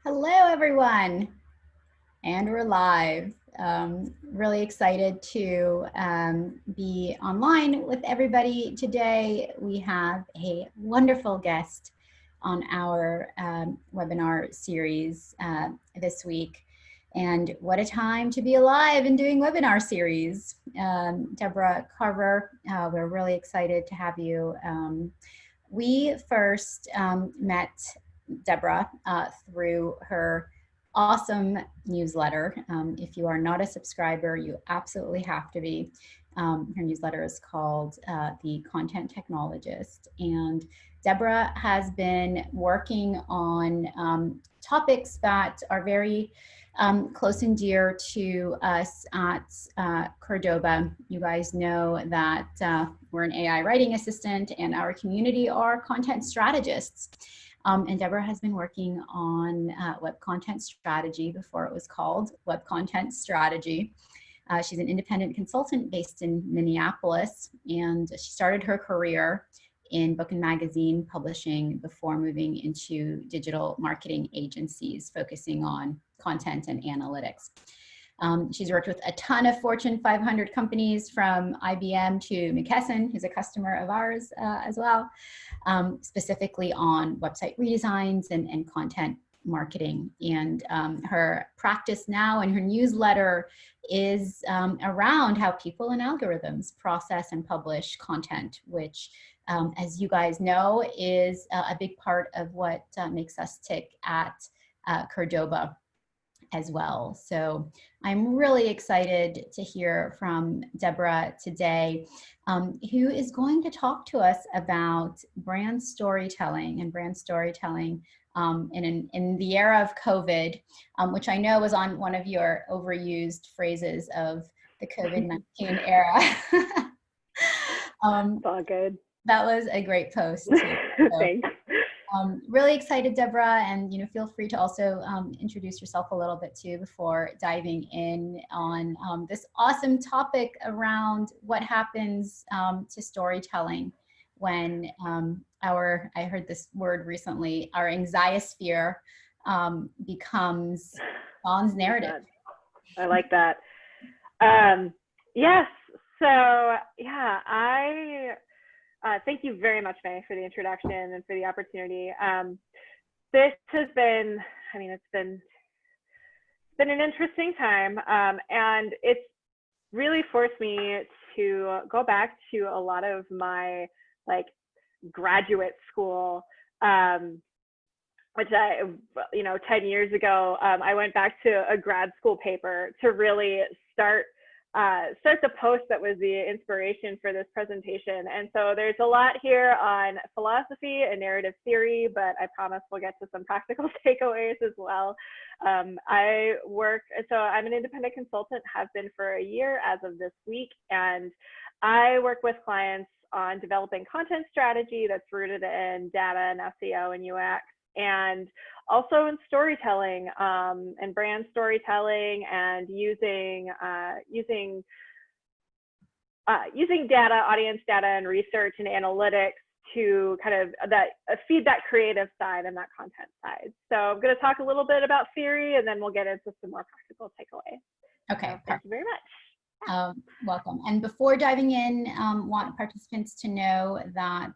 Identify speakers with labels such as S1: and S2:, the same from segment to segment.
S1: Hello, everyone, and we're live. Really excited to be online with everybody today. We have a wonderful guest on our webinar series this week. And what a time to be alive and doing webinar series. Deborah Carver, we're really excited to have you. We first met Deborah through her awesome newsletter. If you are not a subscriber, you absolutely have to be. Her newsletter is called The Content Technologist. And Deborah has been working on topics that are very close and dear to us at Cordoba. You guys know that we're an AI writing assistant and our community are content strategists. And Deborah has been working on web content strategy before it was called web content strategy. She's an independent consultant based in Minneapolis, and she started her career in book and magazine publishing before moving into digital marketing agencies, focusing on content and analytics. She's worked with a ton of Fortune 500 companies, from IBM to McKesson, who's a customer of ours as well, specifically on website redesigns and content marketing. And her practice now and her newsletter is around how people and algorithms process and publish content, which, as you guys know, is a big part of what makes us tick at Cordoba as well. So I'm really excited to hear from Deborah today, who is going to talk to us about brand storytelling in the era of COVID, which I know was on one of your overused phrases of the COVID-19 era.
S2: It's all good.
S1: That was a great post too. So,
S2: thanks.
S1: Really excited, Deborah, and feel free to also introduce yourself a little bit too before diving in on this awesome topic around what happens to storytelling when I heard this word recently, our anxiosphere becomes Don's narrative.
S2: I like that. Yes. So yeah, I thank you very much, May, for the introduction and for the opportunity. This has been, it's been an interesting time, and it's really forced me to go back to a lot of my graduate school, which 10 years ago, I went back to a grad school paper to really start the post that was the inspiration for this presentation. And so there's a lot here on philosophy and narrative theory, but I promise we'll get to some practical takeaways as well. I'm an independent consultant, have been for a year as of this week, and I work with clients on developing content strategy that's rooted in data and SEO and UX, and also in storytelling and brand storytelling, and using data, audience data, and research and analytics to kind of feed that creative side and that content side. So I'm going to talk a little bit about theory, and then we'll get into some more practical takeaways.
S1: Okay.
S2: So thank you very much.
S1: Welcome. And before diving in, want participants to know that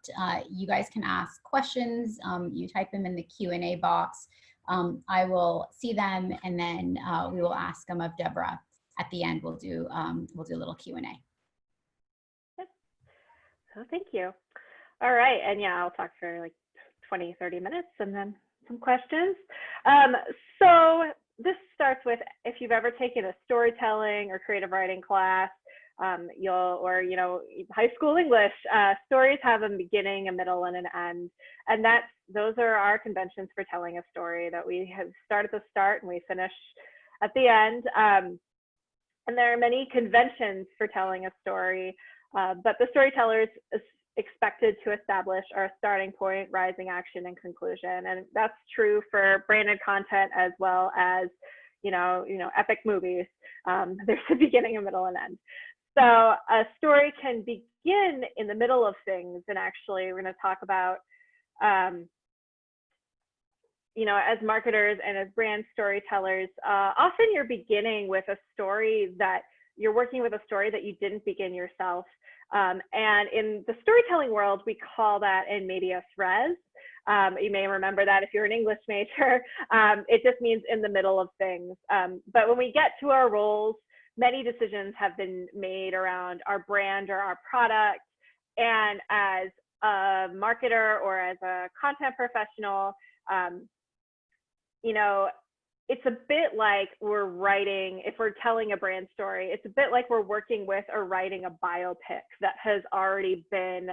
S1: you guys can ask questions. You type them in the Q&A box. I will see them, and then we will ask them of Deborah. At the end, we'll do a little Q&A.
S2: So thank you. All right, and yeah, I'll talk for 20, 30 minutes, and then some questions. So this starts with, if you've ever taken a storytelling or creative writing class, high school English, stories have a beginning, a middle, and an end. And those are our conventions for telling a story, that we have start at the start and we finish at the end. And there are many conventions for telling a story, but the storyteller is expected to establish our starting point, rising action, and conclusion. And that's true for branded content as well as, epic movies. There's a beginning, a middle, and end. So a story can begin in the middle of things. And actually, we're going to talk about as marketers and as brand storytellers, often you're beginning with a story that you're working with a story that you didn't begin yourself. And in the storytelling world, we call that in medias res. You may remember that if you're an English major. It just means in the middle of things. But when we get to our roles, many decisions have been made around our brand or our product. And as a marketer or as a content professional, it's a bit like we're writing, if we're telling a brand story, it's a bit like we're working with or writing a biopic that has already been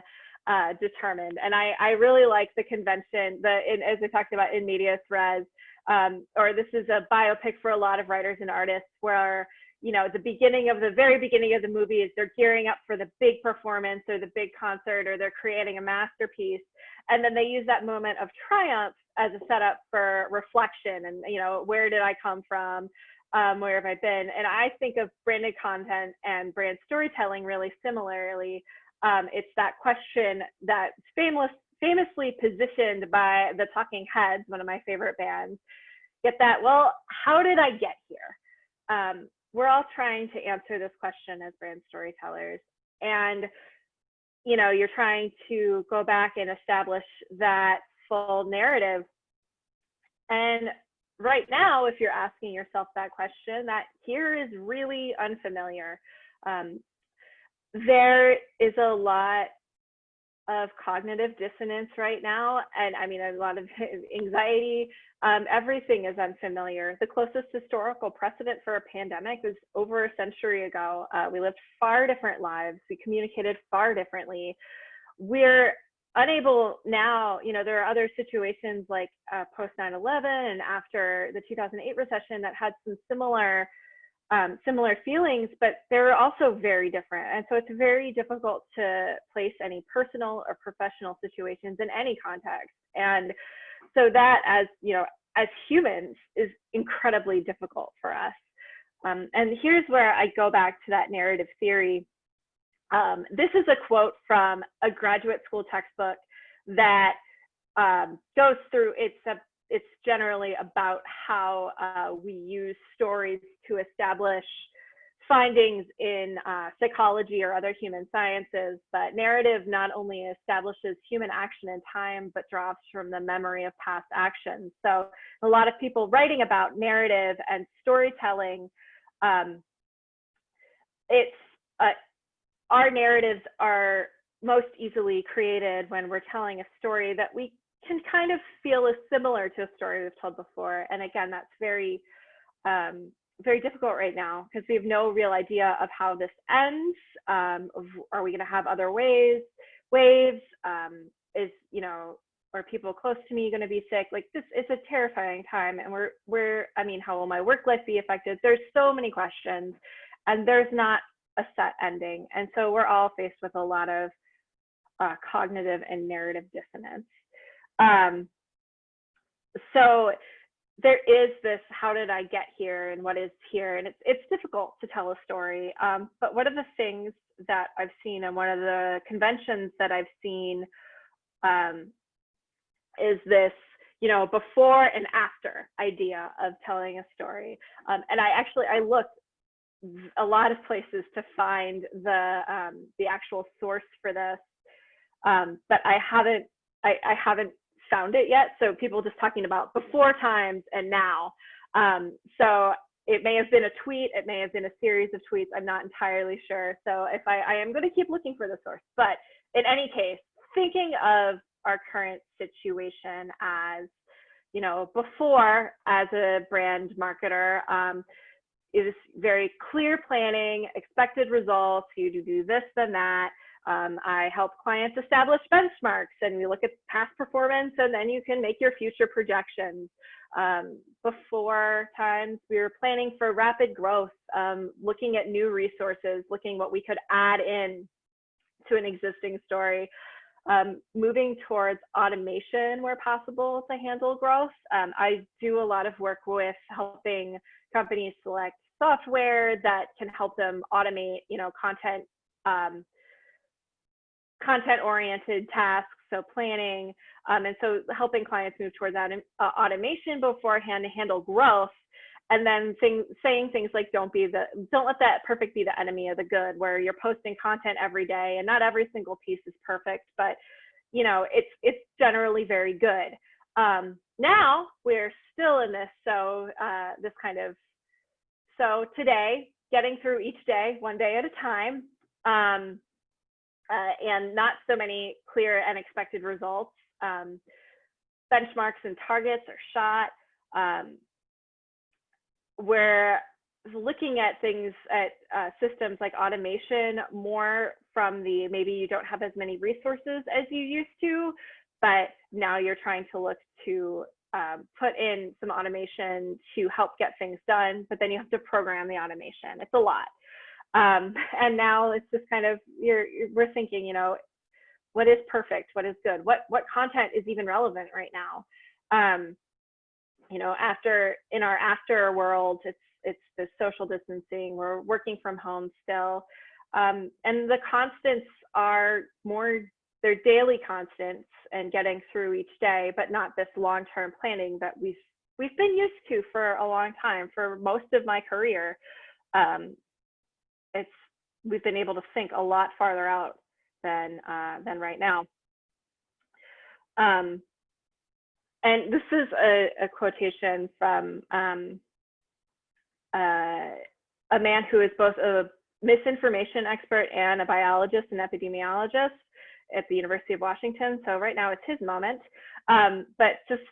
S2: determined. And I really like the convention, as I talked about in medias res, or this is a biopic for a lot of writers and artists where, the very beginning of the movie is they're gearing up for the big performance or the big concert, or they're creating a masterpiece. And then they use that moment of triumph as a setup for reflection and, where did I come from? Where have I been? And I think of branded content and brand storytelling really similarly. It's that question that's famously positioned by the Talking Heads, one of my favorite bands. Get that? Well, how did I get here? We're all trying to answer this question as brand storytellers. And, you're trying to go back and establish that full narrative. And right now, if you're asking yourself that question, that here is really unfamiliar. There is a lot of cognitive dissonance right now, and a lot of anxiety. Everything is unfamiliar. The closest historical precedent for a pandemic was over a century ago. We lived far different lives. We communicated far differently. We're unable now, there are other situations like post 9/11 and after the 2008 recession that had some similar feelings, but they're also very different. And so it's very difficult to place any personal or professional situations in any context. And so that, as humans, is incredibly difficult for us. And here's where I go back to that narrative theory. This is a quote from a graduate school textbook that goes through, it's generally about how we use stories to establish findings in psychology or other human sciences. But narrative not only establishes human action in time, but draws from the memory of past actions. So a lot of people writing about narrative and storytelling, our narratives are most easily created when we're telling a story that we can kind of feel is similar to a story we've told before. And again, that's very, very difficult right now because we have no real idea of how this ends. Are we going to have other waves? Are people close to me going to be sick? Like, this is a terrifying time. And how will my work life be affected? There's so many questions, and there's not a set ending. And so we're all faced with a lot of cognitive and narrative dissonance. So there is this, how did I get here and what is here? And it's difficult to tell a story. But one of the things that I've seen and one of the conventions that I've seen is this, before and after idea of telling a story. And I looked a lot of places to find the actual source for this, but I haven't found it yet. So people just talking about before times and now. So it may have been a tweet, it may have been a series of tweets. I'm not entirely sure. So if I am going to keep looking for the source, but in any case, thinking of our current situation as, before as a brand marketer, is very clear planning, expected results. You do this, then that. I help clients establish benchmarks, and we look at past performance, and then you can make your future projections. Before times, we were planning for rapid growth, looking at new resources, looking what we could add in to an existing story, moving towards automation where possible to handle growth. I do a lot of work with helping companies select software that can help them automate, content-oriented tasks. so planning, and so helping clients move towards that automation beforehand to handle growth. And then saying things like, don't let that perfect be the enemy of the good, where you're posting content every day and not every single piece is perfect, but it's generally very good. Now we're still in this, so today, getting through each day, one day at a time, and not so many clear and expected results. Benchmarks and targets are shot. We're looking at things at systems like automation more from maybe you don't have as many resources as you used to, but now you're trying to look to put in some automation to help get things done, but then you have to program the automation. It's a lot. And now it's just kind of, we're thinking, what is perfect? What is good? What content is even relevant right now? In our after world, it's the social distancing. We're working from home still. And the constants are they're daily constants and getting through each day, but not this long-term planning that we've been used to for a long time. For most of my career, we've been able to think a lot farther out than right now. And this is a quotation from a man who is both a misinformation expert and a biologist and epidemiologist at the University of Washington. So right now it's his moment. But just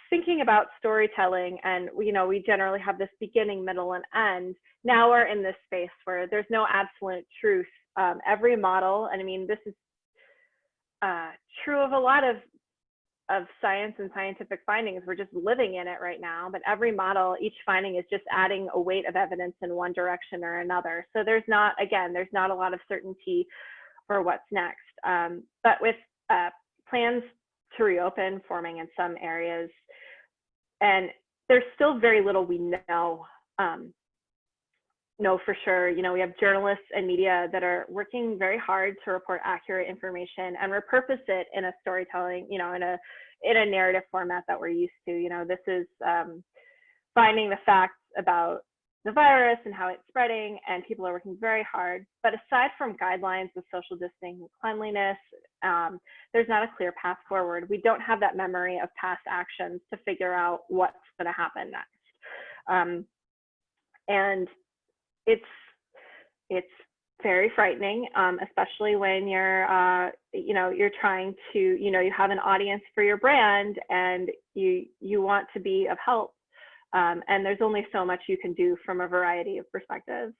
S2: thinking about storytelling, and we generally have this beginning, middle, and end. Now we're in this space where there's no absolute truth. Every model, and I mean, this is true of a lot of science and scientific findings. We're just living in it right now, but every model, each finding is just adding a weight of evidence in one direction or another. So there's not a lot of certainty for what's next. But with plans to reopen forming in some areas, and there's still very little we know for sure. We have journalists and media that are working very hard to report accurate information and repurpose it in a storytelling, in a narrative format that we're used to. This is finding the facts about the virus and how it's spreading, and people are working very hard. But aside from guidelines of social distancing and cleanliness, there's not a clear path forward. We don't have that memory of past actions to figure out what's going to happen next. And it's very frightening, especially when you're trying to, you have an audience for your brand and you want to be of help. And there's only so much you can do from a variety of perspectives.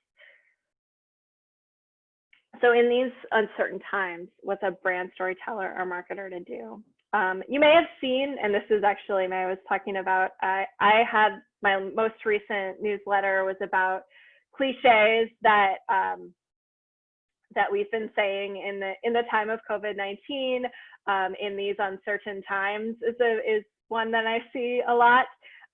S2: So in these uncertain times, what's a brand storyteller or marketer to do? You may have seen, and this is actually, I was talking about, I had my most recent newsletter was about cliches that we've been saying in the time of COVID-19, in these uncertain times is one that I see a lot.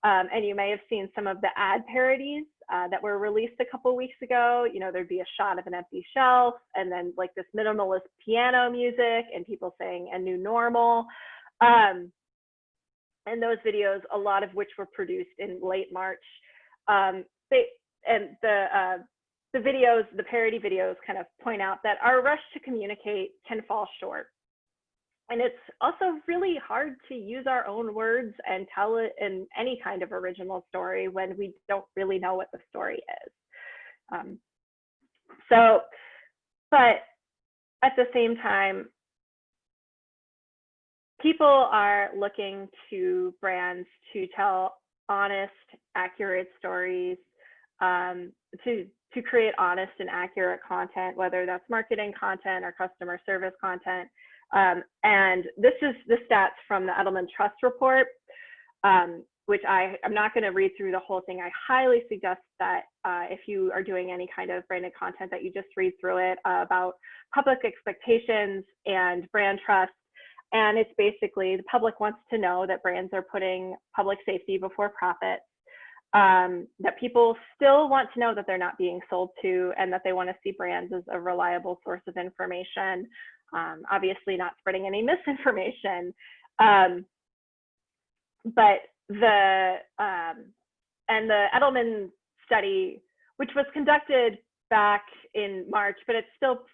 S2: And you may have seen some of the ad parodies that were released a couple weeks ago. There'd be a shot of an empty shelf and then like this minimalist piano music and people saying a new normal. And those videos, a lot of which were produced in late March, the parody videos kind of point out that our rush to communicate can fall short. And it's also really hard to use our own words and tell it in any kind of original story when we don't really know what the story is. But at the same time, people are looking to brands to tell honest, accurate stories, to create honest and accurate content, whether that's marketing content or customer service content. And this is the stats from the Edelman Trust Report, which I'm not going to read through the whole thing. I highly suggest that if you are doing any kind of branded content, that you just read through it about public expectations and brand trust. And it's basically the public wants to know that brands are putting public safety before profit, that people still want to know that they're not being sold to, and that they want to see brands as a reliable source of information. Obviously not spreading any misinformation. But and the Edelman study, which was conducted back in March, but it's still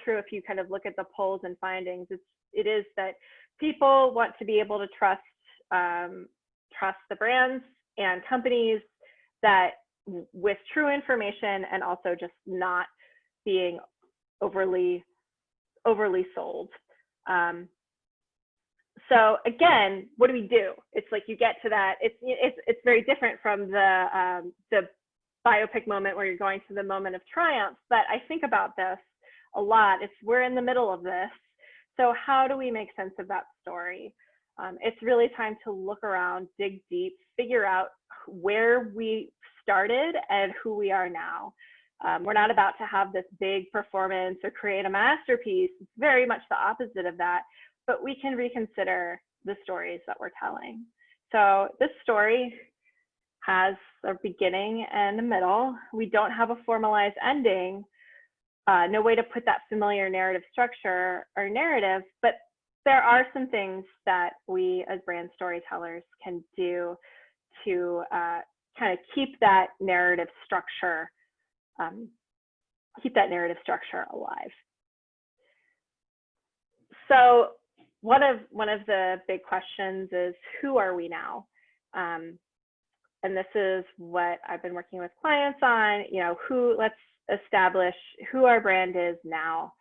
S2: true if you kind of look at the polls and findings. It is that people want to be able to trust the brands and companies that with true information, and also just not being overly sold. So again, what do? It's like you get to that. It's very different from the biopic moment where you're going to the moment of triumph. But I think about this a lot. We're in the middle of this. So how do we make sense of that story? It's really time to look around, dig deep, figure out where we started and who we are now. We're not about to have this big performance or create a masterpiece. It's very much the opposite of that, but we can reconsider the stories that we're telling. So this story has a beginning and a middle. We don't have a formalized ending, no way to put that familiar narrative structure or narrative, but there are some things that we as brand storytellers can do to kind of keep that narrative structure alive. So one of the big questions is, who are we now? And this is what I've been working with clients on. Let's establish who our brand is now,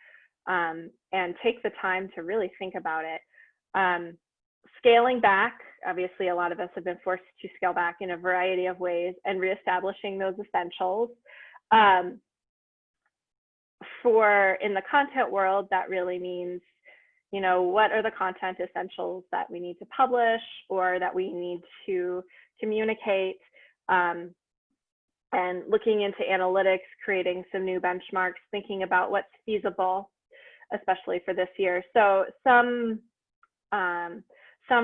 S2: and take the time to really think about it. Scaling back, obviously a lot of us have been forced to scale back in a variety of ways, and reestablishing those essentials. In the content world, that really means, what are the content essentials that we need to publish or that we need to communicate, and looking into analytics, creating some new benchmarks, thinking about what's feasible, especially for this year. So some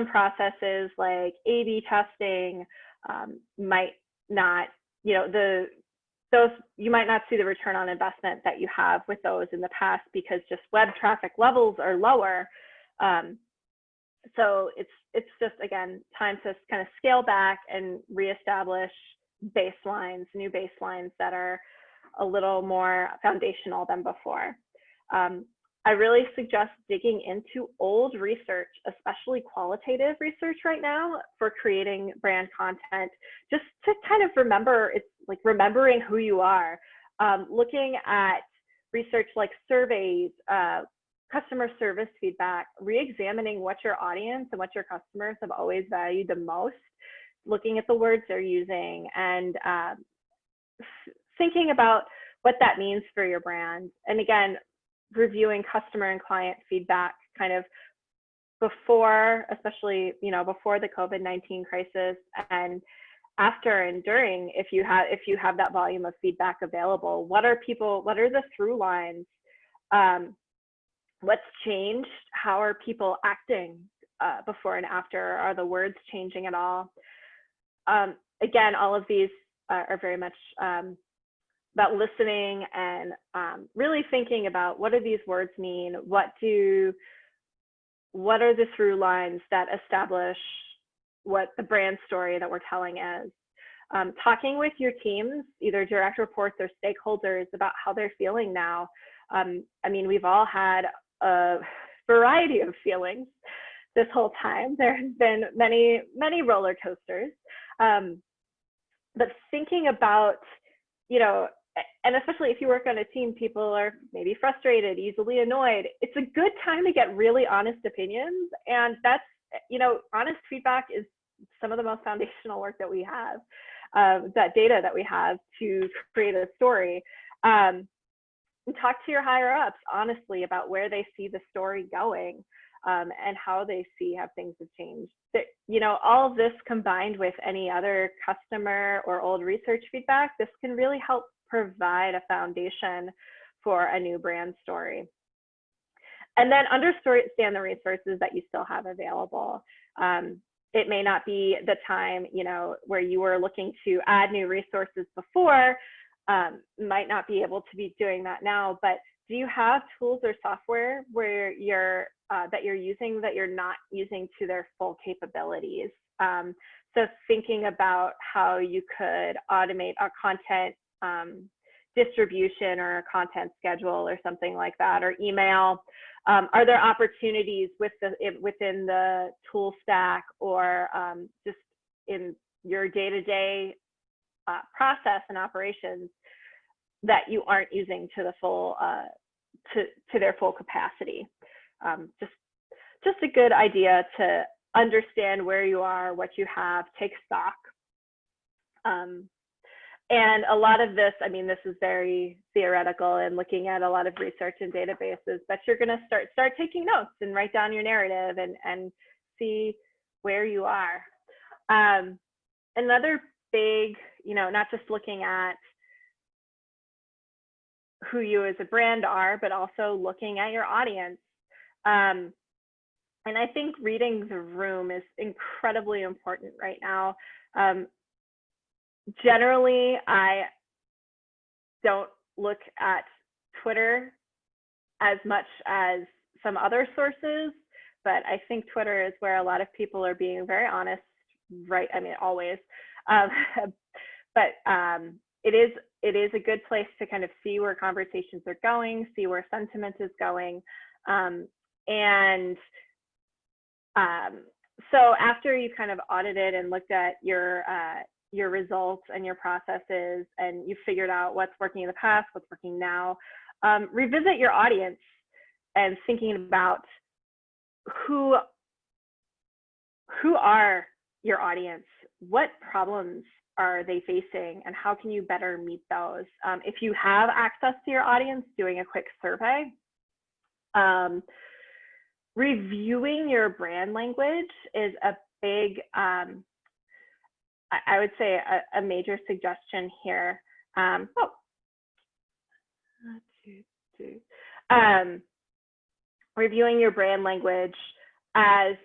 S2: processes like A/B testing might not, you might not see the return on investment that you have with those in the past, because just web traffic levels are lower. So it's just, again, time to kind of scale back and reestablish new baselines that are a little more foundational than before. I really suggest digging into old research, especially qualitative research right now, for creating brand content, just to kind of remember, it's like remembering who you are. Looking at research like surveys, customer service feedback, re-examining what your audience and what your customers have always valued the most, looking at the words they're using, and thinking about what that means for your brand. And again, reviewing customer and client feedback kind of before, especially, before the COVID-19 crisis, and after and during, if you have that volume of feedback available. What are the through lines? What's changed? How are people acting before and after? Are the words changing at all? Again, all of these are very much about listening and really thinking about, what do these words mean? What are the through lines that establish what the brand story that we're telling is? Talking with your teams, either direct reports or stakeholders, about how they're feeling now. We've all had a variety of feelings this whole time. There have been many, many roller coasters. But thinking about, and especially if you work on a team, people are maybe frustrated, easily annoyed. It's a good time to get really honest opinions. And that's, honest feedback is some of the most foundational work that we have, that data that we have to create a story. And talk to your higher ups honestly about where they see the story going, and how they see how things have changed. All of this combined with any other customer or old research feedback, this can really help provide a foundation for a new brand story. And then understand the resources that you still have available. It may not be the time, where you were looking to add new resources before, might not be able to be doing that now, but do you have tools or software where that you're using that you're not using to their full capabilities? So thinking about how you could automate a content distribution or a content schedule or something like that, or email. Are there opportunities within the tool stack or just in your day-to-day process and operations that you aren't using to the full to their full capacity? Just a good idea to understand where you are, what you have, take stock. And a lot of this, I mean, this is very theoretical and looking at a lot of research and databases, but you're going to start taking notes and write down your narrative and see where you are. Another big, not just looking at who you as a brand are, but also looking at your audience. And I think reading the room is incredibly important right now. Generally, I don't look at Twitter as much as some other sources, but I think Twitter is where a lot of people are being very honest, right? I mean, always. But it is a good place to kind of see where conversations are going, see where sentiment is going. So after you kind of audited and looked at your results and your processes, and you figured out what's working in the past, what's working now, revisit your audience and thinking about who are your audience, what problems are they facing, and how can you better meet those? If you have access to your audience, doing a quick survey. Reviewing your brand language is a big, I would say a major suggestion here. Reviewing your brand language as,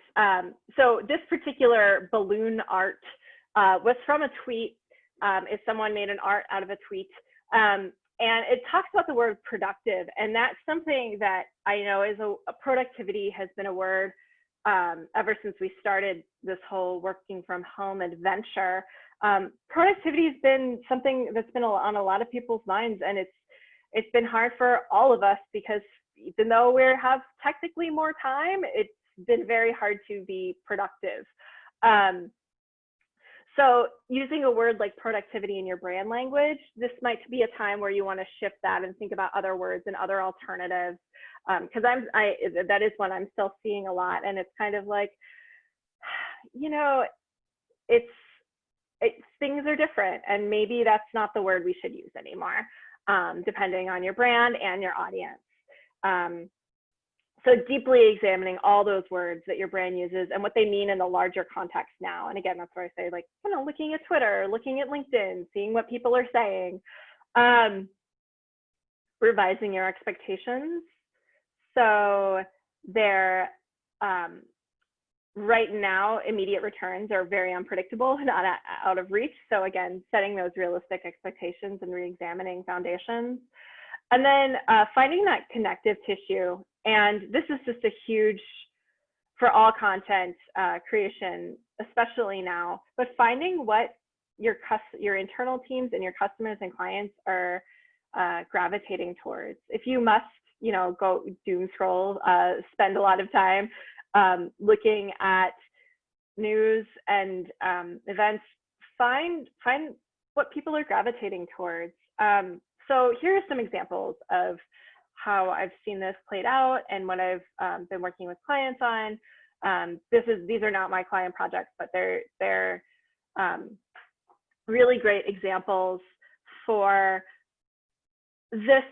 S2: so this particular balloon art was from a tweet. If someone made an art out of a tweet, and it talks about the word productive, and that's something that I know is productivity has been a word ever since we started this whole working from home adventure. Productivity has been something that's been on a lot of people's minds, and it's been hard for all of us because even though we have technically more time, it's been very hard to be productive. So using a word like productivity in your brand language, this might be a time where you want to shift that and think about other words and other alternatives. Because that is one I'm still seeing a lot, and it's kind of like, things are different, and maybe that's not the word we should use anymore, depending on your brand and your audience. So deeply examining all those words that your brand uses and what they mean in the larger context now. And again, that's where I say, like, looking at Twitter, looking at LinkedIn, seeing what people are saying, revising your expectations. So they're, right now, immediate returns are very unpredictable, not out of reach. So again, setting those realistic expectations and re-examining foundations. And then finding that connective tissue. And this is just a huge, for all content creation, especially now, but finding what your internal teams and your customers and clients are gravitating towards. If you must, go doom scroll, spend a lot of time looking at news and events, find what people are gravitating towards. So here are some examples of how I've seen this played out and what I've been working with clients on. These are not my client projects, but they're really great examples for this,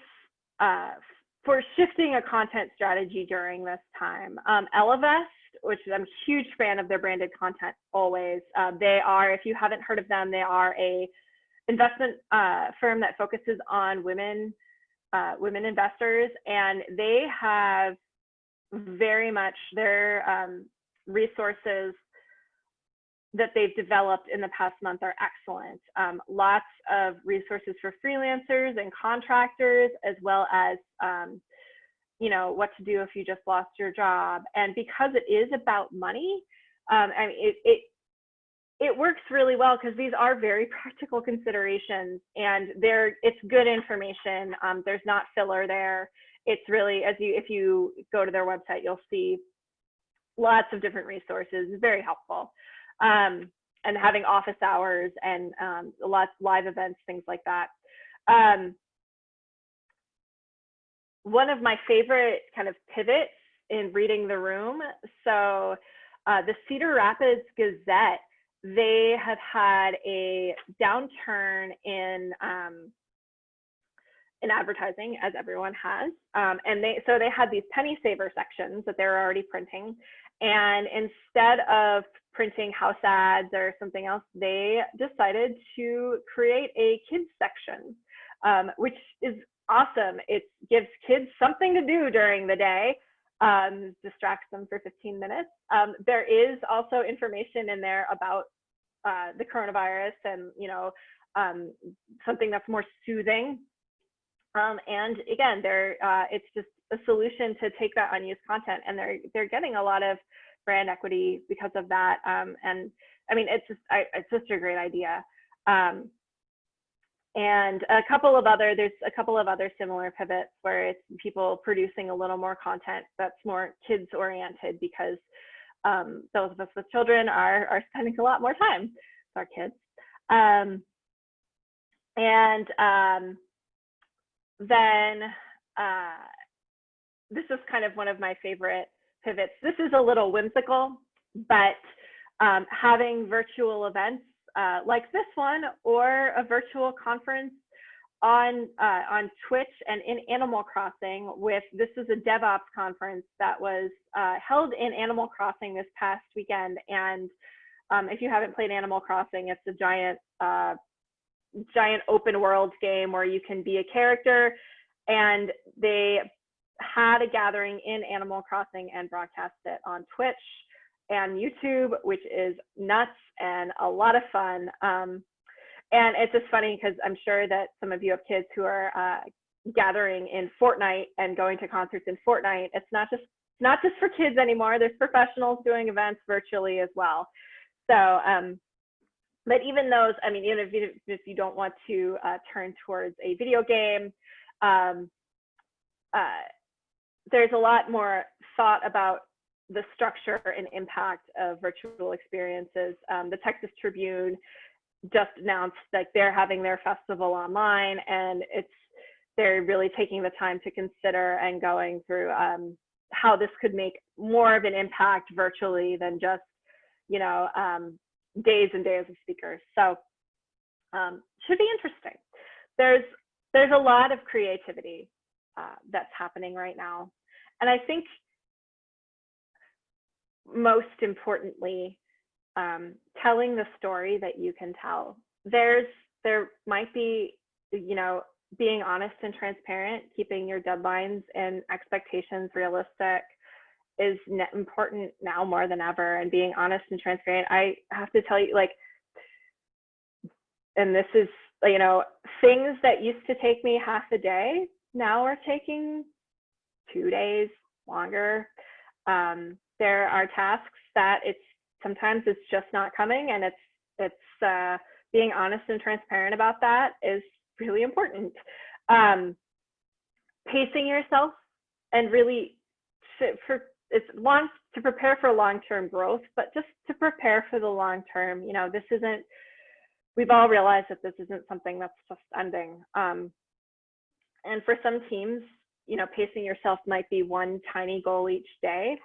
S2: for shifting a content strategy during this time. Elevest, which I'm a huge fan of their branded content always. They are, if you haven't heard of them, they are a investment firm that focuses on women investors, and they have very much their resources that they've developed in the past month are excellent. Lots of resources for freelancers and contractors, as well as you know, what to do if you just lost your job. And because it is about money, I mean, it works really well because these are very practical considerations, and it's good information. There's not filler there. It's really, if you go to their website, you'll see lots of different resources. It's very helpful. And having office hours and lots of live events, things like that. One of my favorite kind of pivots in reading the room. So the Cedar Rapids Gazette, they have had a downturn in advertising, as everyone has. And so they had these penny saver sections that they were already printing. And instead of printing house ads or something else, they decided to create a kids section, which is awesome. It gives kids something to do during the day, distracts them for 15 minutes. There is also information in there about the coronavirus and, you know, something that's more soothing. And again, it's just a solution to take that unused content, and they're getting a lot of brand equity because of that. And I mean, it's just a great idea. And there's a couple of other similar pivots where it's people producing a little more content that's more kids oriented, because those of us with children are spending a lot more time with our kids. Then this is kind of one of my favorite pivots. This is a little whimsical, but having virtual events like this one, or a virtual conference on Twitch and in Animal Crossing this is a DevOps conference that was held in Animal Crossing this past weekend. And if you haven't played Animal Crossing, it's a giant open world game where you can be a character, and they had a gathering in Animal Crossing and broadcast it on Twitch and YouTube, which is nuts and a lot of fun. And it's just funny because I'm sure that some of you have kids who are gathering in Fortnite and going to concerts in Fortnite. It's not just for kids anymore. There's professionals doing events virtually as well. So, but even those, I mean, even if you don't want to turn towards a video game, there's a lot more thought about the structure and impact of virtual experiences. The Texas Tribune just announced that they're having their festival online, and they're really taking the time to consider and going through how this could make more of an impact virtually than just, you know, days and days of speakers. So should be interesting. There's a lot of creativity that's happening right now. And I think most importantly, telling the story that you can tell. There might be, you know, being honest and transparent, keeping your deadlines and expectations realistic is important now more than ever. And being honest and transparent, I have to tell you, like, and this is, you know, things that used to take me half a day now are taking 2 days longer. There are tasks that sometimes it's just not coming, and it's being honest and transparent about that is really important. Pacing yourself and really to prepare for long-term growth, but just to prepare for the long term. You know, we've all realized that this isn't something that's just ending. And for some teams, you know, pacing yourself might be one tiny goal each day.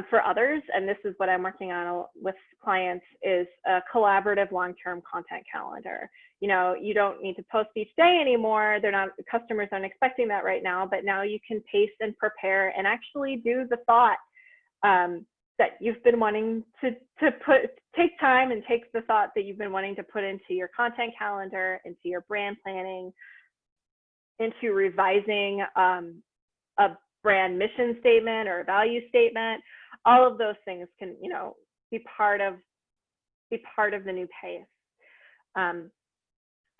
S2: For others, and this is what I'm working on with clients, is a collaborative long-term content calendar. You know, you don't need to post each day anymore. Customers aren't expecting that right now, but now you can pace and prepare and actually do the thought that you've been wanting to take time and take the thought that you've been wanting to put into your content calendar, into your brand planning, into revising a brand mission statement or a value statement. All of those things can, you know, be part of be part of the new pace.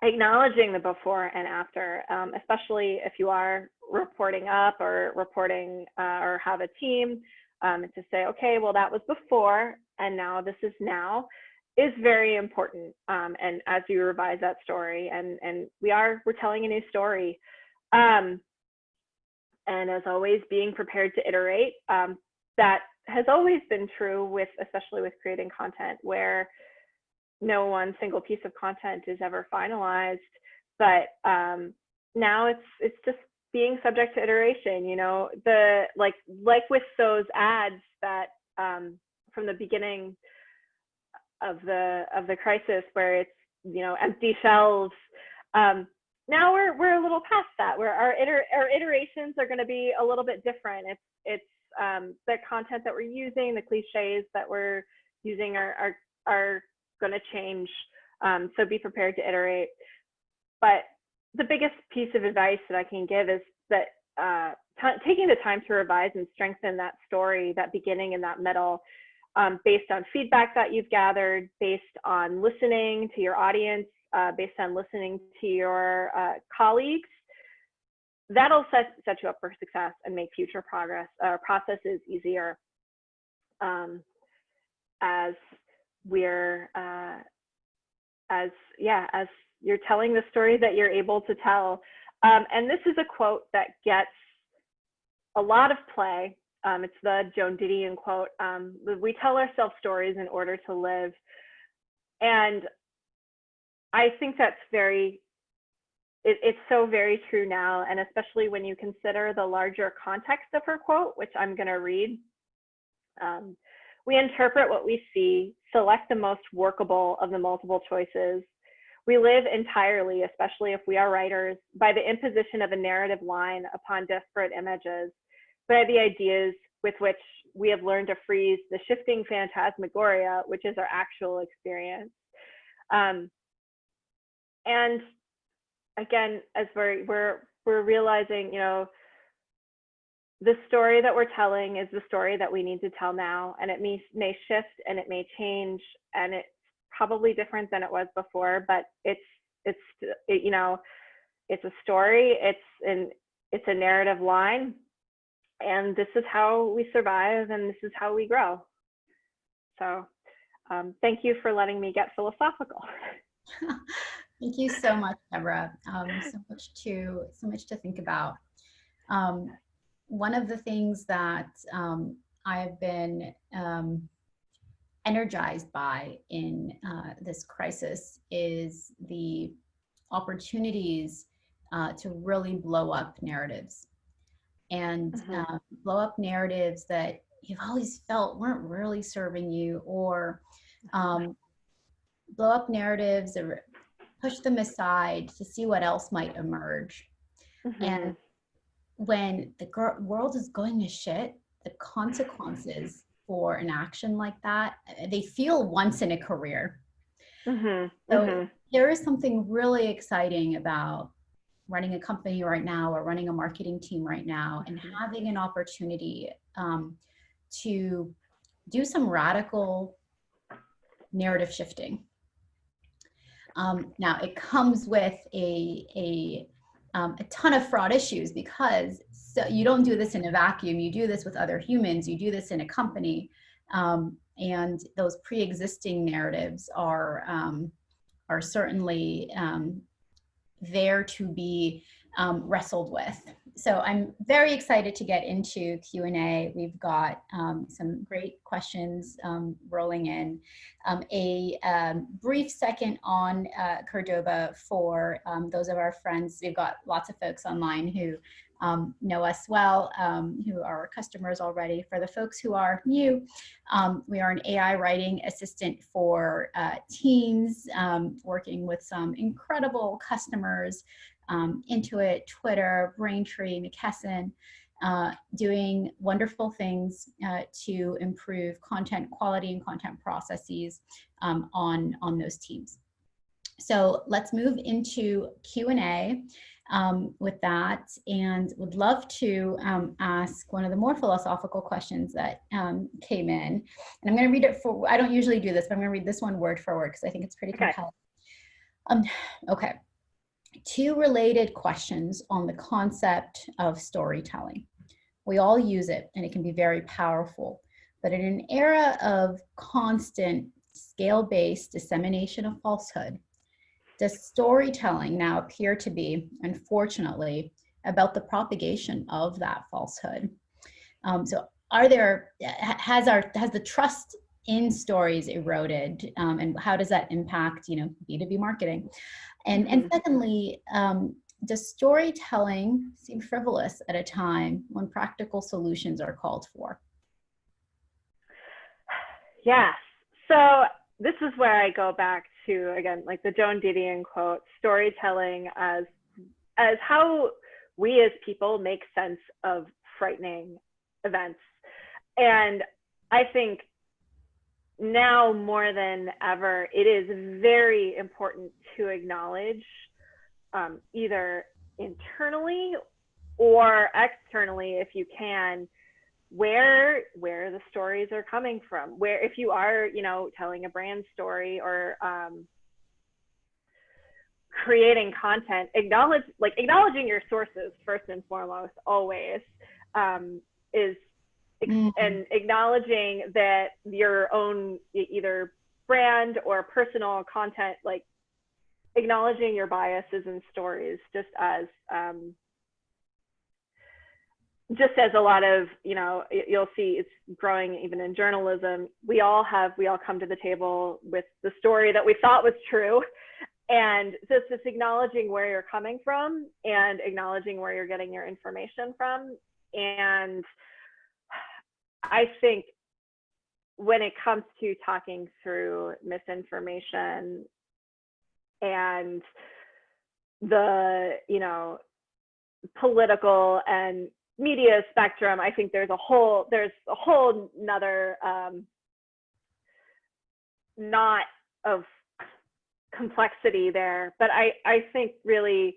S2: Acknowledging the before and after, especially if you are reporting up or reporting or have a team, and to say, okay, well, that was before and now this is now, is very important. And as you revise that story, and we're telling a new story. And as always, being prepared to iterate. That has always been true with, especially with creating content, where no one single piece of content is ever finalized, but now it's just being subject to iteration. You know, the like with those ads that from the beginning of the crisis, where it's, you know, empty shelves. Now we're a little past that, where our iterations are going to be a little bit different. It's the content that we're using, the cliches that we're using are going to change. So be prepared to iterate. But the biggest piece of advice that I can give is that taking the time to revise and strengthen that story, that beginning and that middle, based on feedback that you've gathered, based on listening to your audience, based on listening to your colleagues, that'll set you up for success and make future processes easier. As you're telling the story that you're able to tell. And this is a quote that gets a lot of play. It's the Joan Didion quote. We tell ourselves stories in order to live. And I think that's it's so very true now. And especially when you consider the larger context of her quote, which I'm going to read. We interpret what we see, select the most workable of the multiple choices. We live entirely, especially if we are writers, by the imposition of a narrative line upon disparate images, by the ideas with which we have learned to freeze the shifting phantasmagoria, which is our actual experience. And again, as we're realizing, you know, the story that we're telling is the story that we need to tell now, and it may shift and it may change, and it's probably different than it was before, but it's you know, it's a story, it's a narrative line, and this is how we survive, and this is how we grow. So thank you for letting me get philosophical.
S1: Thank you so much, Deborah. So much to think about. One of the things that I've been energized by in this crisis is the opportunities to really blow up narratives, and blow up narratives that you've always felt weren't really serving you, or blow up narratives or push them aside to see what else might emerge. And when the world is going to shit, the consequences for an action like that, they feel once in a career. So there is something really exciting about running a company right now, or running a marketing team right now, and having an opportunity to do some radical narrative shifting. Now it comes with a ton of fraud issues, because you don't do this in a vacuum. You do this with other humans. You do this in a company, and those pre-existing narratives are certainly there to be wrestled with. So I'm very excited to get into Q&A. We've got some great questions rolling in. A brief second on Cordoba for those of our friends. We've got lots of folks online who know us well, who are customers already. For the folks who are new, we are an AI writing assistant for teams, working with some incredible customers, Intuit, Twitter, Braintree, McKesson, doing wonderful things to improve content quality and content processes on those teams. So let's move into Q&A. with that, and would love to ask one of the more philosophical questions that came in. And I'm going to read it for, I don't usually do this, but I'm going to read this one word for word because I think it's pretty compelling. Okay. 2 related questions on the concept of storytelling. We all use it and it can be very powerful, but in an era of constant scale-based dissemination of falsehood, does storytelling now appear to be, unfortunately, about the propagation of that falsehood? So has the trust in stories eroded, and how does that impact, B2B marketing? And secondly, does storytelling seem frivolous at a time when practical solutions are called for?
S2: Yes. So this is where I go back to, again, like the Joan Didion quote, storytelling as how we as people make sense of frightening events. And I think now more than ever, it is very important to acknowledge either internally or externally, if you can, where the stories are coming from. Where, if you are, telling a brand story or creating content, acknowledging your sources first and foremost always is, and acknowledging that your own either brand or personal content, like acknowledging your biases and stories, just as a lot of, you'll see it's growing even in journalism. We all come to the table with the story that we thought was true. And just acknowledging where you're coming from and acknowledging where you're getting your information from. And I think when it comes to talking through misinformation and the, political and media spectrum, I think there's a whole nother knot of complexity there. But I think really,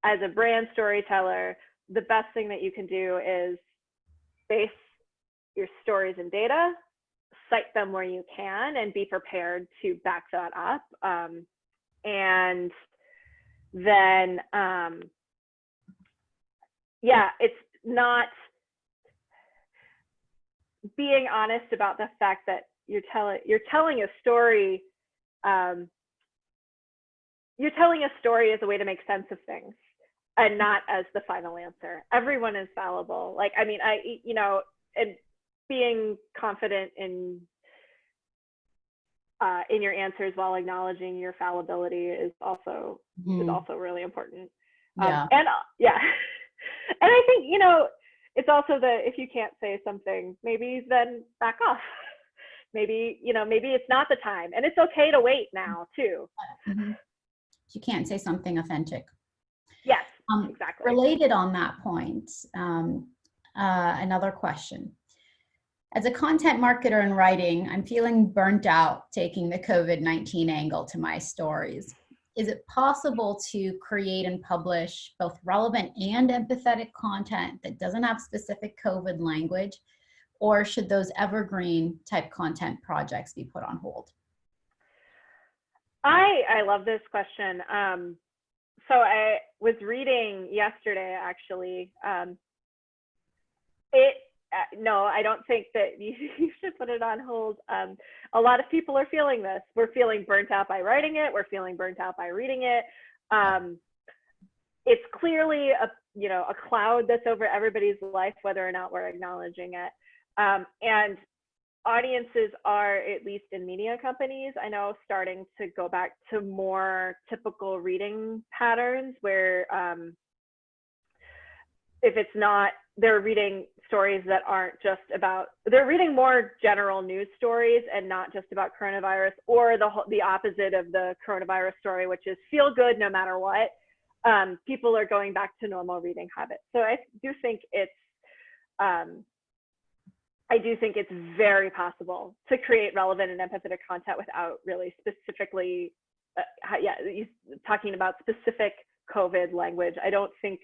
S2: as a brand storyteller, the best thing that you can do is base your stories in data, cite them where you can, and be prepared to back that up. And then, it's not being honest about the fact that you're telling a story. You're telling a story as a way to make sense of things, and not as the final answer. Everyone is fallible. And being confident in your answers while acknowledging your fallibility is also really important. And I think, it's also if you can't say something, maybe then back off. Maybe it's not the time, and it's okay to wait now too.
S1: You can't say something authentic.
S2: Yes, exactly.
S1: Related on that point, another question. As a content marketer in writing, I'm feeling burnt out taking the COVID-19 angle to my stories. Is it possible to create and publish both relevant and empathetic content that doesn't have specific COVID language, or should those evergreen type content projects be put on hold?
S2: I love this question. So I was reading yesterday, actually. No, I don't think that you should put it on hold. A lot of people are feeling this. We're feeling burnt out by writing it. We're feeling burnt out by reading it. It's clearly a cloud that's over everybody's life, whether or not we're acknowledging it. And audiences are, at least in media companies, I know, starting to go back to more typical reading patterns where if it's not, they're reading stories that aren't just about, they're reading more general news stories and not just about coronavirus, or the opposite of the coronavirus story, which is feel good no matter what. People are going back to normal reading habits. So I do think it's very possible to create relevant and empathetic content without really specifically, talking about specific COVID language. I don't think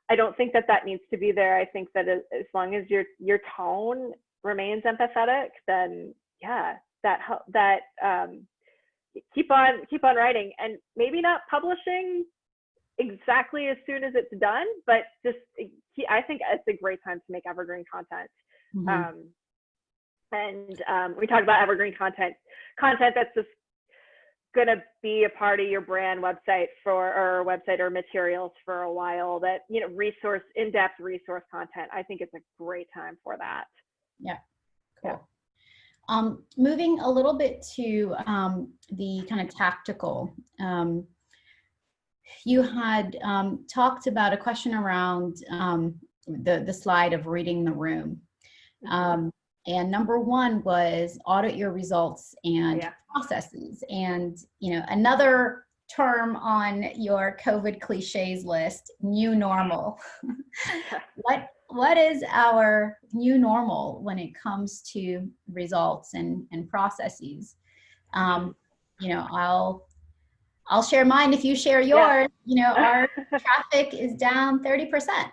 S2: that needs to be there. I think that as long as your tone remains empathetic, then yeah, that keep on writing, and maybe not publishing exactly as soon as it's done, but just I think it's a great time to make evergreen content.
S1: Mm-hmm.
S2: We talked about evergreen content that's just going to be a part of your brand website or materials for a while, that, you know, in-depth resource content. I think it's a great time for that.
S1: Yeah, cool.
S2: Yeah.
S1: Moving a little bit to the kind of tactical, you had talked about a question around the slide of reading the room. And number one was audit your results and processes. And, you know, another term on your COVID cliches list, new normal. What is our new normal when it comes to results and processes? You know, I'll share mine if you share yours. You know, our traffic is down 30%.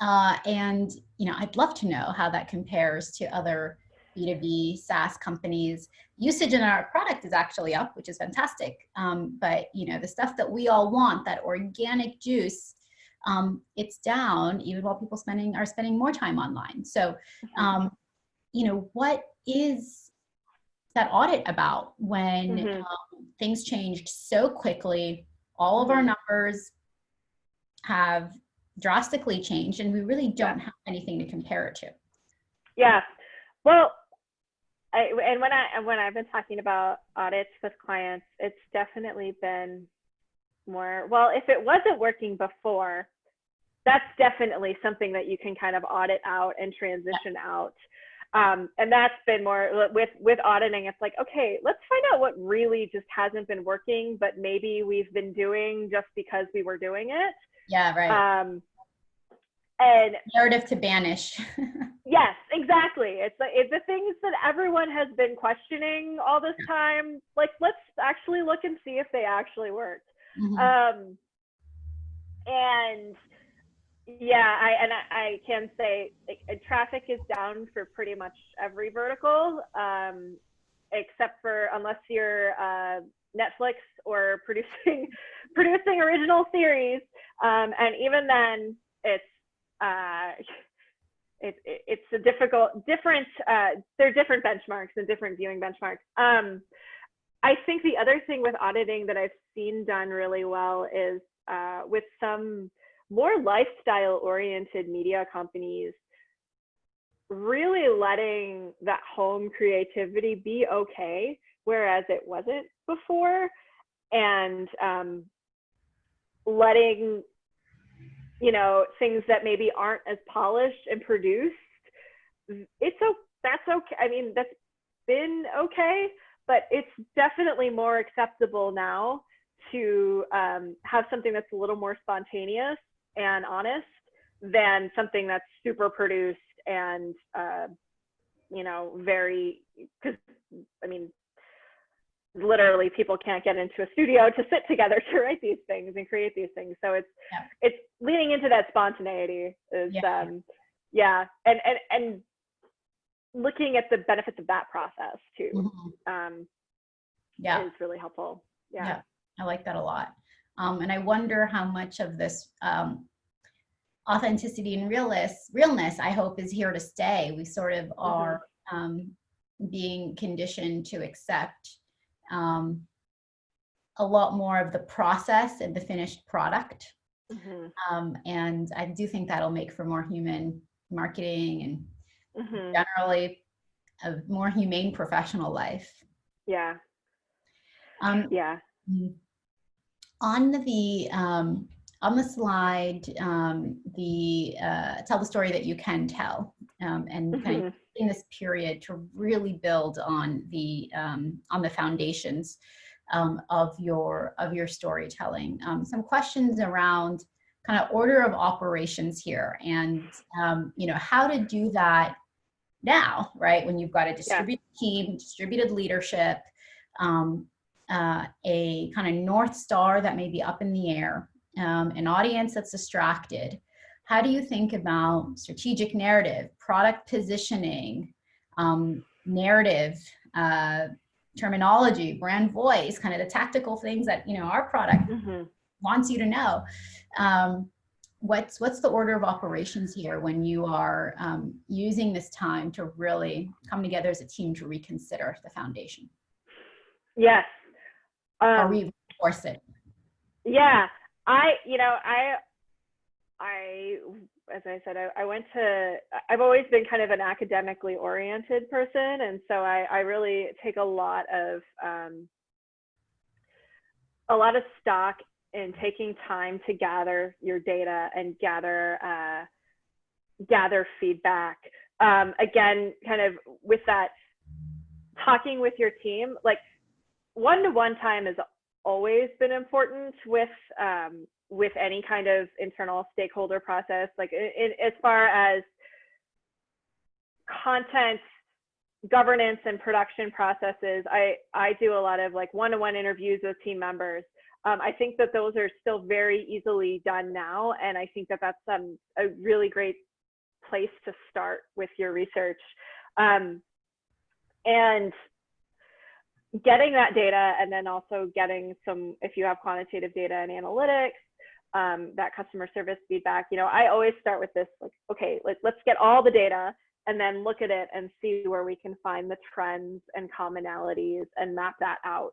S1: And, you know, I'd love to know how that compares to other B2B SaaS companies. Usage in our product is actually up, which is fantastic. But, you know, the stuff that we all want, that organic juice, it's down even while people are spending more time online. So, you know, what is that audit about when things changed so quickly? All of our numbers have drastically changed, and we really don't have anything to compare it to. Yeah.
S2: Well, when I've been talking about audits with clients, it's definitely been more, well, if it wasn't working before, that's definitely something that you can kind of audit out and transition out. And that's been more with auditing. It's like, okay, let's find out what really just hasn't been working, but maybe we've been doing just because we were doing it.
S1: Yeah, right.
S2: And
S1: narrative to banish.
S2: Yes, exactly. It's the things that everyone has been questioning all this time. Like, let's actually look and see if they actually worked. And yeah, I can say traffic is down for pretty much every vertical, except for unless you're Netflix or producing original series, and even then it's a different there are different benchmarks and different viewing benchmarks. I think the other thing with auditing that I've seen done really well is with some more lifestyle oriented media companies really letting that home creativity be okay, whereas it wasn't before, and letting, you know, things that maybe aren't as polished and produced, that's okay. I mean, that's been okay, but it's definitely more acceptable now to have something that's a little more spontaneous and honest than something that's super produced and you know, very, because I mean, literally people can't get into a studio to sit together to write these things and create these things. So it's leaning into that spontaneity is and looking at the benefits of that process too. Is really helpful. Yeah,
S1: I like that a lot. And I wonder how much of this authenticity and realness, I hope, is here to stay. We sort of are being conditioned to accept a lot more of the process and the finished product. And I do think that'll make for more human marketing and generally a more humane professional life. On the slide, tell the story that you can tell, and kind of in this period to really build on the foundations of your storytelling. Some questions around kind of order of operations here, and you know, how to do that now, right? When you've got a distributed team, distributed leadership. a kind of North Star that may be up in the air, an audience that's distracted, how do you think about strategic narrative, product positioning, narrative, terminology, brand voice, kind of the tactical things that, you know, our product wants you to know? What's the order of operations here when you are using this time to really come together as a team to reconsider the foundation?
S2: Yes.
S1: Or reinforce it?
S2: Yeah, as I said, I've always been kind of an academically oriented person. And so I really take a lot of stock in taking time to gather your data and gather feedback. Again, kind of with that, talking with your team, like one-to-one time has always been important with any kind of internal stakeholder process. Like as far as content governance and production processes, I do a lot of like one-to-one interviews with team members. I think that those are still very easily done now, and I think that that's a really great place to start with your research. And getting that data, and then also getting some, if you have quantitative data and analytics, that customer service feedback, you know, I always start with this, like, okay, let's get all the data and then look at it and see where we can find the trends and commonalities and map that out.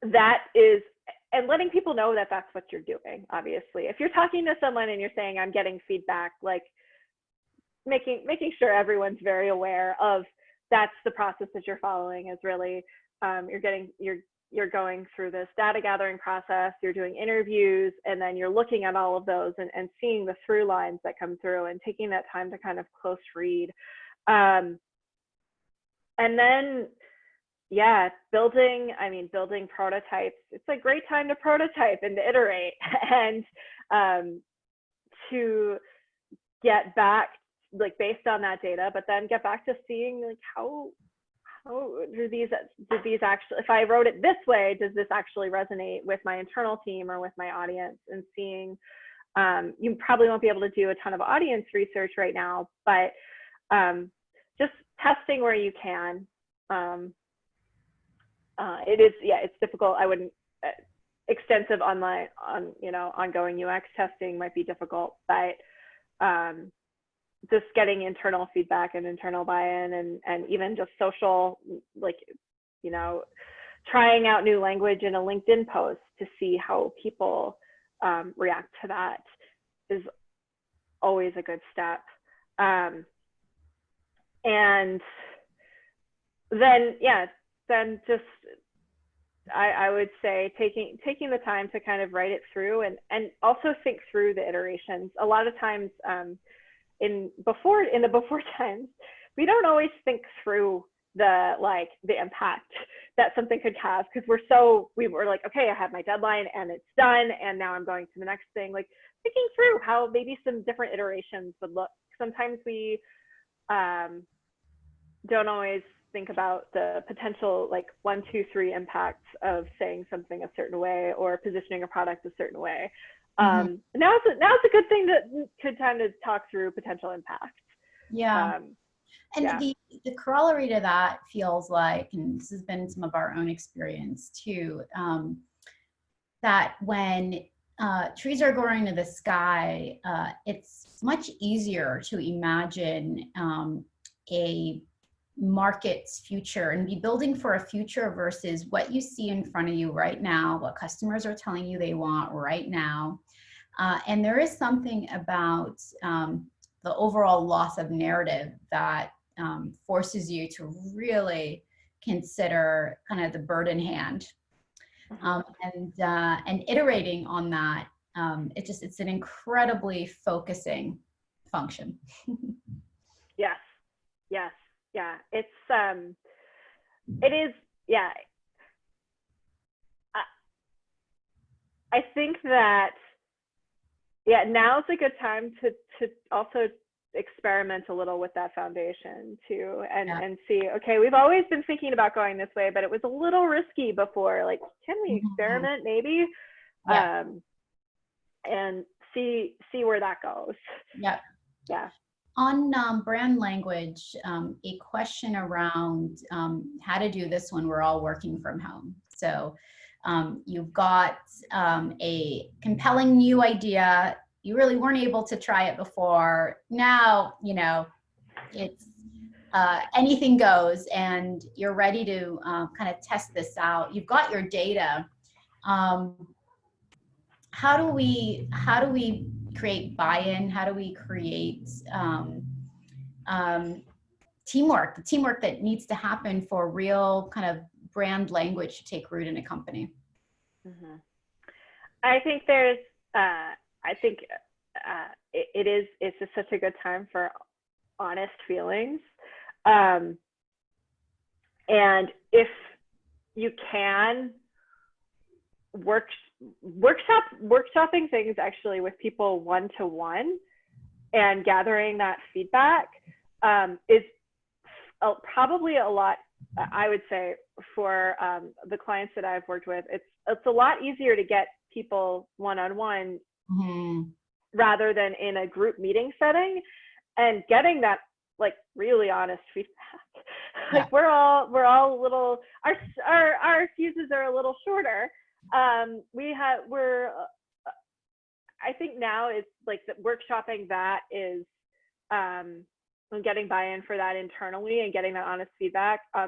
S2: That is, and letting people know that that's what you're doing, obviously. If you're talking to someone and you're saying, I'm getting feedback, like making sure everyone's very aware of that's the process that you're following, is really, you're going through this data gathering process, you're doing interviews, and then you're looking at all of those and seeing the through lines that come through and taking that time to kind of close read. And then, yeah, building prototypes. It's a great time to prototype and to iterate and to get back, like based on that data, but then get back to seeing like how do these actually, if I wrote it this way, does this actually resonate with my internal team or with my audience? And seeing, you probably won't be able to do a ton of audience research right now, but just testing where you can. It's difficult. I wouldn't, extensive ongoing UX testing might be difficult, but just getting internal feedback and internal buy-in, and even just social, like, you know, trying out new language in a LinkedIn post to see how people react to that is always a good step. And then, yeah, then just, I would say taking the time to kind of write it through and also think through the iterations. A lot of times, in the before times, we don't always think through the impact that something could have, because we were like, okay, I have my deadline and it's done, and now I'm going to the next thing. Like thinking through how maybe some different iterations would look. Sometimes we don't always think about the potential, like 1, 2, 3 impacts of saying something a certain way or positioning a product a certain way. Now's a good time to talk through potential impacts.
S1: Yeah. The corollary to that feels like, and this has been some of our own experience too, that when trees are growing to the sky, it's much easier to imagine a market's future and be building for a future versus what you see in front of you right now, what customers are telling you they want right now. And there is something about the overall loss of narrative that forces you to really consider kind of the bird in hand, and iterating on that. It's an incredibly focusing function.
S2: Yes. Yeah. It is. Yeah. I think that, yeah, now's a good time to also experiment a little with that foundation too, and
S1: Yeah.
S2: and see, okay, we've always been thinking about going this way, but it was a little risky before. Like, can we
S1: Mhm.
S2: experiment maybe?
S1: Yeah.
S2: And see where that goes.
S1: Yeah.
S2: Yeah.
S1: On brand language, a question around how to do this when we're all working from home. So you've got a compelling new idea. You really weren't able to try it before. Now, you know, it's anything goes, and you're ready to kind of test this out. You've got your data. Um, how do we create buy-in? How do we create um, teamwork, the teamwork that needs to happen for real kind of brand language to take root in a company?
S2: Mm-hmm. I think there's, I think it's just such a good time for honest feelings. And if you can workshopping things actually with people one-to-one and gathering that feedback is probably a lot, I would say, for the clients that I've worked with. It's a lot easier to get people one-on-one rather than in a group meeting setting, and getting that like really honest feedback.
S1: Yeah.
S2: Like we're all a little, our fuses are a little shorter. I think now it's like the workshopping that is and getting buy-in for that internally and getting that honest feedback. I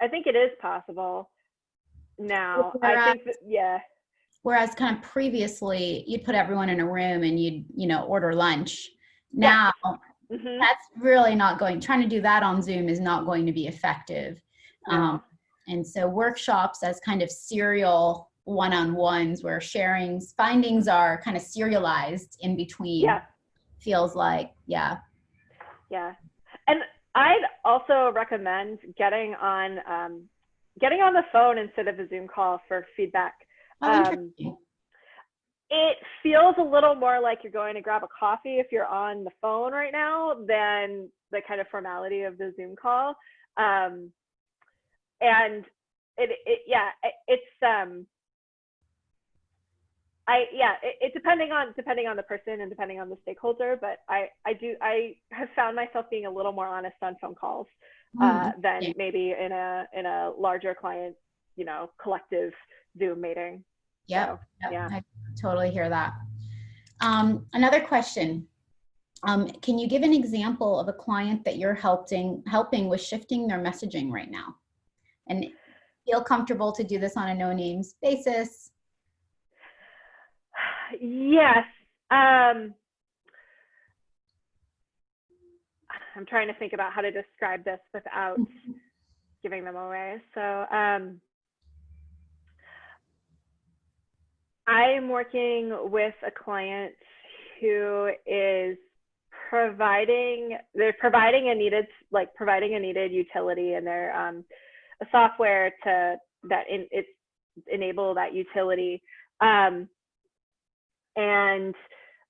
S2: think it is possible now. I think that, yeah.
S1: Whereas kind of previously you'd put everyone in a room and you'd, you know, order lunch. Now that's really not trying to do that on Zoom is not going to be effective.
S2: No.
S1: And so workshops as kind of serial one-on-ones where findings are kind of serialized in between feels like, yeah.
S2: And I'd also recommend getting on the phone instead of a Zoom call for feedback.
S1: Oh, interesting.
S2: It feels a little more like you're going to grab a coffee if you're on the phone right now than the kind of formality of the Zoom call. And it's depending on the person and depending on the stakeholder, but I have found myself being a little more honest on phone calls than maybe in a larger client, you know, collective Zoom meeting.
S1: Yep.
S2: So, yeah.
S1: I totally hear that. Another question. Can you give an example of a client that you're helping with shifting their messaging right now? And feel comfortable to do this on a no names basis?
S2: Yes. I'm trying to think about how to describe this without giving them away. So I'm working with a client who is providing a needed utility in their a software that enable that utility. And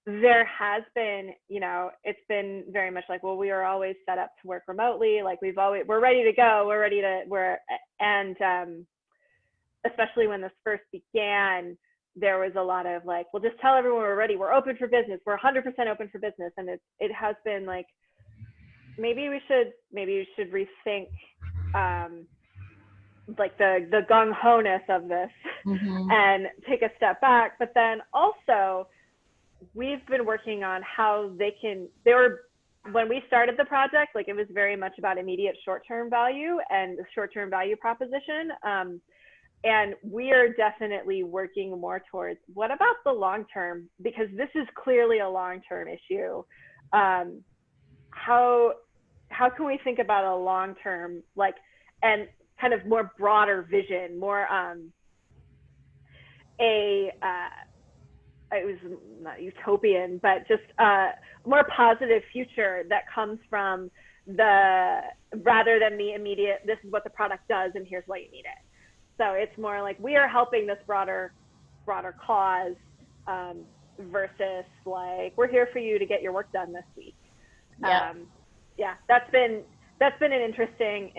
S2: there has been, you know, it's been very much like, well, we are always set up to work remotely. Like we're ready to go. And especially when this first began, there was a lot of like, well, just tell everyone we're ready. We're open for business. We're 100% open for business. And it has been like, maybe we should rethink like the gung-ho-ness of this and take a step back. But then also we've been working on how when we started the project, like it was very much about immediate short-term value and the short-term value proposition. And we are definitely working more towards what about the long-term, because this is clearly a long-term issue. How can we think about a long-term, like, and kind of more broader vision, more it was not utopian, but just a more positive future that comes from rather than the immediate, this is what the product does and here's why you need it. So it's more like we are helping this broader cause versus like, we're here for you to get your work done this week.
S1: Yeah.
S2: Yeah, that's been an interesting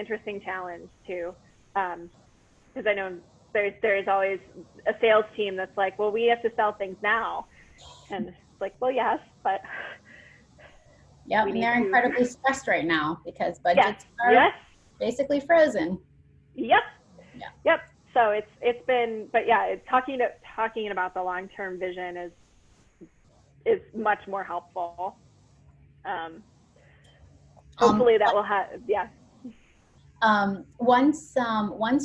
S2: challenge too. Because I know there's always a sales team that's like, well, we have to sell things now. And it's like, well, yes, but
S1: Yep,
S2: we
S1: and
S2: need
S1: they're
S2: to.
S1: incredibly stressed right now because
S2: Yes,
S1: budgets are
S2: yes,
S1: basically frozen.
S2: yep,
S1: Yeah.
S2: yep. So it's been, but yeah, talking about the long-term vision is much more helpful. Hopefully that will have, yeah.
S1: Once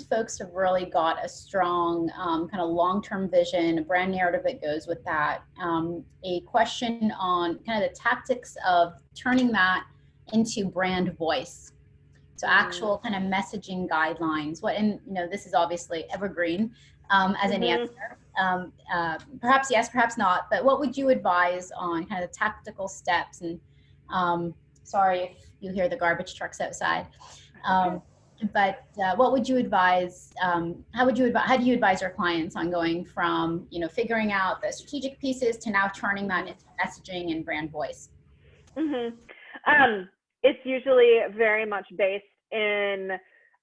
S1: folks have really got a strong kind of long-term vision, a brand narrative that goes with that, a question on kind of the tactics of turning that into brand voice. So actual kind of messaging guidelines. And this is obviously evergreen as an answer. Perhaps yes, perhaps not. But what would you advise on kind of the tactical steps? And sorry if you hear the garbage trucks outside. But what would you advise? How do you advise your clients on going from figuring out the strategic pieces to now turning that into messaging and brand voice?
S2: It's usually very much based in,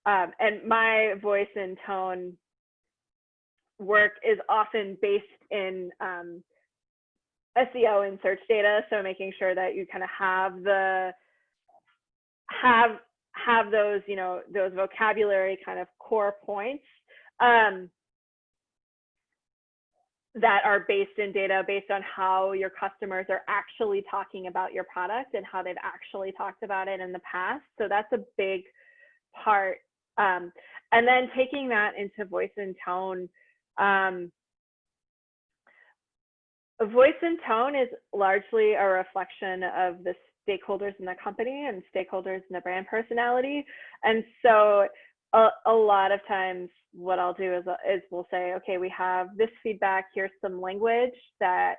S2: and my voice and tone work is often based in SEO and search data. So making sure that you kind of have those, those vocabulary kind of core points that are based in data, based on how your customers are actually talking about your product and how they've actually talked about it in the past. So that's a big part. And then taking that into voice and tone. Voice and tone is largely a reflection of the stakeholders in the company and stakeholders in the brand personality. And so a lot of times what I'll do is we'll say, okay, we have this feedback, here's some language that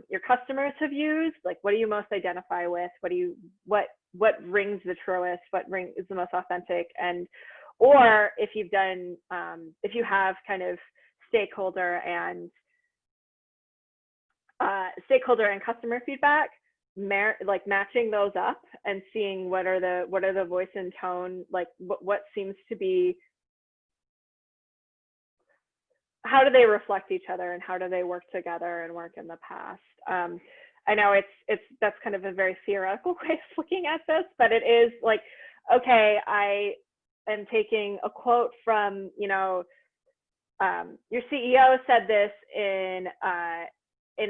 S2: your customers have used. Like, what do you most identify with? What rings the truest? What is the most authentic? And, or if you have kind of stakeholder and customer feedback, like matching those up and seeing what are the voice and tone, like what seems to be, how do they reflect each other and how do they work together and work in the past. I know that's kind of a very theoretical way of looking at this, but it is like, okay, I am taking a quote from, your CEO said this in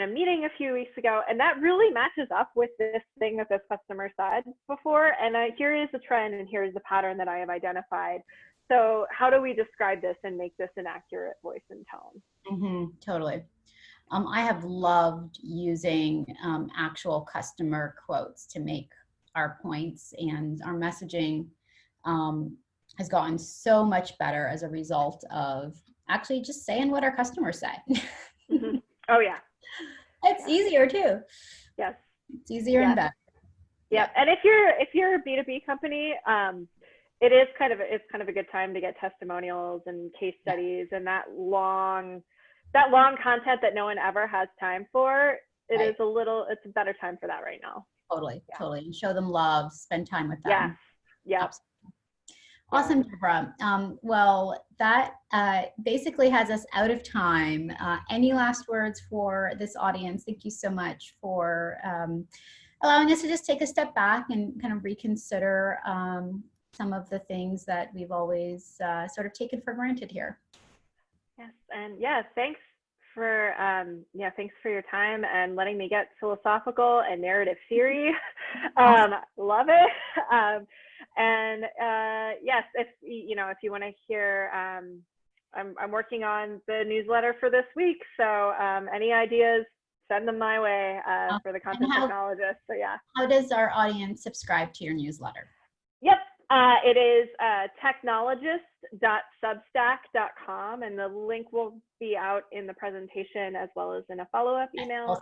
S2: a meeting a few weeks ago, and that really matches up with this thing that this customer said before. And here is the trend, and here's the pattern that I have identified. So how do we describe this and make this an accurate voice and tone?
S1: Totally. I have loved using actual customer quotes to make our points, and our messaging has gotten so much better as a result of actually just saying what our customers say.
S2: Oh yeah.
S1: It's easier too.
S2: Yes.
S1: It's easier and better.
S2: Yeah. And if you're a B2B company, it's kind of a good time to get testimonials and case studies and that long content that no one ever has time for. It's a better time for that right now.
S1: Totally. And show them love, spend time with them.
S2: Yeah.
S1: Awesome, Deborah. Well, that basically has us out of time. Any last words for this audience? Thank you so much for allowing us to just take a step back and kind of reconsider some of the things that we've always sort of taken for granted here.
S2: Yes, and thanks for your time and letting me get philosophical and narrative theory. Love it. And yes, if you want to hear, I'm working on the newsletter for this week. So any ideas, send them my way for the content technologist. So yeah.
S1: How does our audience subscribe to your newsletter?
S2: Yep. It is technologist.substack.com, and the link will be out in the presentation as well as in a follow-up email.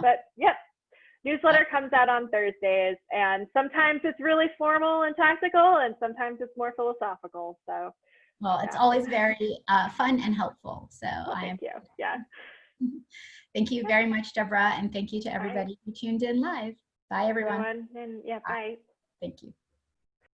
S2: But yep. Newsletter comes out on Thursdays, and sometimes it's really formal and tactical, and sometimes it's more philosophical. So,
S1: well, it's always very fun and helpful. So
S2: thank you. Yeah.
S1: Thank you very much, Deborah, and thank you to
S2: Bye,
S1: everybody who tuned in live. Bye, everyone.
S2: everyone. And yeah,
S1: Bye.
S2: bye.
S1: Thank you.